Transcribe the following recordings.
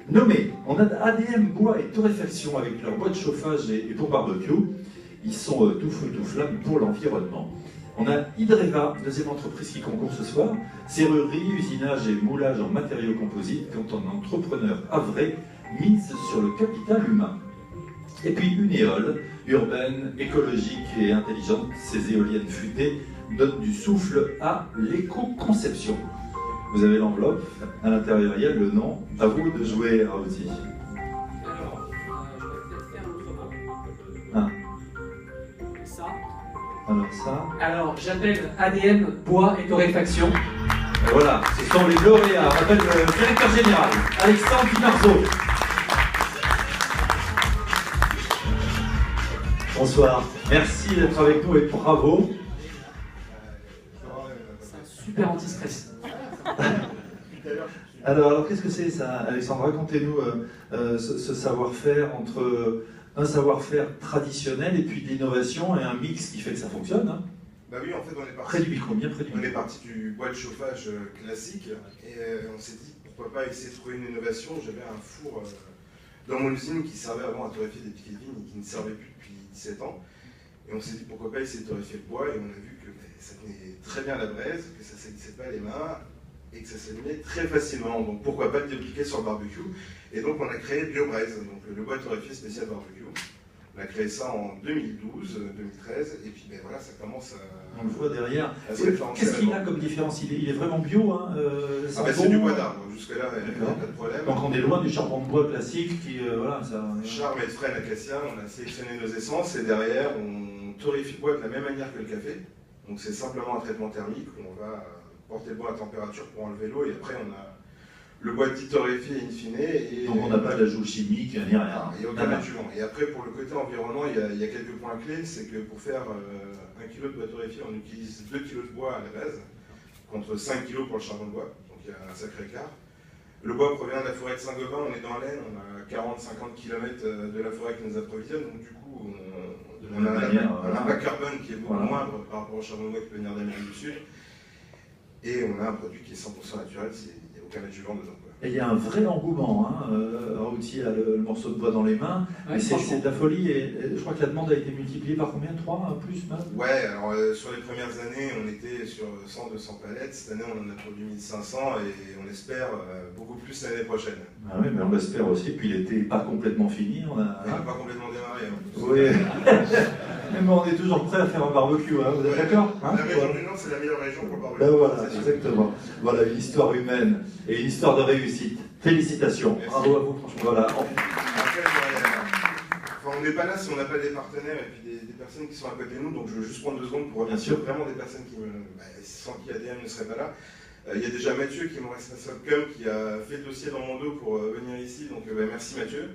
Nommé, on a ADM Bois et Torréfaction avec leur boîte de chauffage et pour barbecue. Ils sont tout feu tout flamme pour l'environnement. On a Hydreva, deuxième entreprise qui concourt ce soir. Serrurerie, usinage et moulage en matériaux composites quand un entrepreneur avré mise sur le capital humain. Et puis une éole, urbaine, écologique et intelligente. Ces éoliennes futées donnent du souffle à l'éco-conception. Vous avez l'enveloppe, à l'intérieur il y a le nom. À vous de jouer, Raouti. Alors, je vais peut-être faire autrement. Ah. Ça. Alors ça. Alors, j'appelle ADM Bois et Torréfaction. Et voilà, ce sont les lauréats. On appelle le directeur général, Alexandre Pinarzo. Bonsoir, merci d'être avec nous et bravo. C'est un super anti-stress. Alors qu'est-ce que c'est ça, Alexandre? Racontez-nous ce savoir-faire entre un savoir-faire traditionnel et puis de l'innovation et un mix qui fait que ça fonctionne. Hein. Bah oui, en fait, on est parti. Près du micro, bien près du micro. On est parti du bois de chauffage classique et on s'est dit pourquoi pas essayer de trouver une innovation. J'avais un four dans mon usine qui servait avant à torréfier des piquets de vigne et qui ne servait plus depuis 17 ans. Et on s'est dit pourquoi pas essayer de torréfier le bois et on a vu que ça tenait très bien la braise, que ça ne salissait pas les mains et que ça s'allumait très facilement. Donc pourquoi pas le dupliquer sur le barbecue. Et donc on a créé BioBraise, donc le bois torréfié spécial barbecue. On a créé ça en 2012, 2013, et puis ben voilà, ça commence à... On le voit derrière. Différencier. Qu'est-ce qu'il a comme différence? Il est vraiment bio, hein, ah ben c'est du bois d'arbre, jusque-là, il n'y a pas de problème. Donc on est loin du charbon de bois classique qui, voilà, ça... Charme et frêne acacia, on a sélectionné nos essences, et derrière, on torréfie le bois de la même manière que le café. Donc c'est simplement un traitement thermique, où on va porter le bois à température pour enlever l'eau, et après on a le bois dit torréfié in fine. Et donc on n'a pas d'ajout chimique, ni rien. Il n'y a aucun adjuvant. Et après, pour le côté environnement, il y a quelques points clés. C'est que pour faire 1 kg de bois torréfié, on utilise 2 kg de bois à la base, contre 5 kg pour le charbon de bois. Donc il y a un sacré écart. Le bois provient de la forêt de Saint-Gobain, on est dans l'Aisne, on a 40-50 km de la forêt qui nous approvisionne. Donc du coup, on a un impact carbone qui est beaucoup moindre par rapport au charbon de bois qui peut venir d'Amérique du Sud. Et on a un produit qui est 100% naturel, il n'y a aucun adjuvant dedans. Et il y a un vrai engouement, hein. Raouti a le morceau de bois dans les mains, ouais, c'est de la folie, et je crois que la demande a été multipliée par combien? 3, plus même? Ouais, alors sur les premières années, on était sur 100-200 palettes, cette année on en a produit 1500 et on espère beaucoup plus l'année prochaine. Ah oui, mais on l'espère aussi, puis l'été n'est pas complètement fini. On n'a pas complètement démarré. Oui, mais on est toujours prêt à faire un barbecue, hein. Vous êtes d'accord, hein? La région du Nord, c'est la meilleure région pour le barbecue. Ben voilà, exactement. Voilà une histoire humaine et une histoire de réussite. Félicitations. Merci. Bravo à vous, franchement. Voilà. Après, on n'est pas là si on n'a pas des partenaires et puis des personnes qui sont à côté de nous. Donc je veux juste prendre 2 secondes pour remercier vraiment des personnes sans qui ADM ne serait pas là. Il y a déjà Mathieu qui est mon responsable com qui a fait le dossier dans mon dos pour venir ici. Donc merci Mathieu.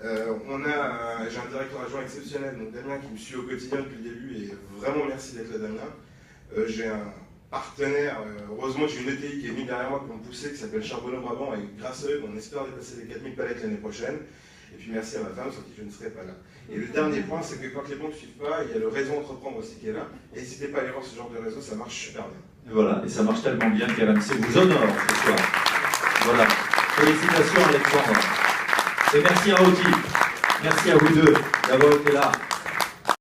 J'ai un directeur adjoint exceptionnel, donc Damien qui me suit au quotidien depuis le début et vraiment merci d'être là Damien. J'ai un partenaire, heureusement j'ai une ETI qui est venue derrière moi pour me pousser, qui s'appelle Charbonneau Brabant, et grâce à eux on espère dépasser les 4000 palettes l'année prochaine. Et puis merci à ma femme sans qui je ne serais pas là. Et le dernier point, c'est que quand les banques ne suivent pas, il y a le réseau Entreprendre aussi qui est là. N'hésitez pas à aller voir ce genre de réseau, ça marche super bien. Et voilà, et ça marche tellement bien qu'RMC vous honore ce soir. Voilà. Félicitations Alexandre. Et merci à Raouti. Merci à vous deux d'avoir été là.